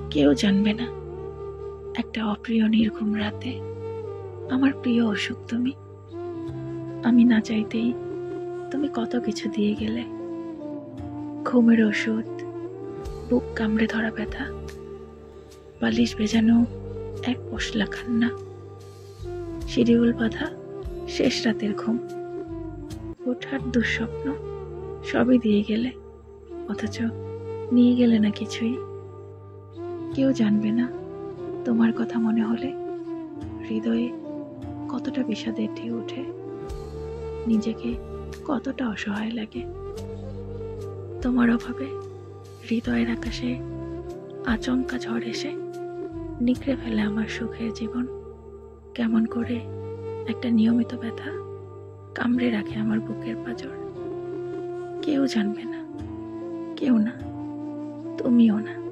কেউ জানবে না একটা অপ্রিয় নির্ঘুম রাতে আমার প্রিয় অসুখ তুমি। আমি না চাইতেই তুমি কত কিছু দিয়ে গেলে, ঘুমের ওষুধ, বুক কামড়ে ধরা ব্যথা, বালিশ ভেজানো এক পশলা কান্না, শিডিউল বাঁধা শেষ রাতের ঘুম, ওঠার দুঃস্বপ্ন, সবই দিয়ে গেলে, অথচ নিয়ে গেলে না কিছুই। কেউ জানবে না তোমার কথা মনে হলে হৃদয়ে কতটা বিষাদের ঢেউ ওঠে, নিজেকে কতটা অসহায় লাগে। তোমার অভাবে হৃদয়ের আকাশে আচমকা ঝড় এসে নিকড়ে ফেলে আমার সুখের জীবন। কেমন করে একটা নিয়মিত ব্যথা কামড়ে রাখে আমার বুকের পাঁজর। কেউ জানবে না, কেউ না, তুমিও না।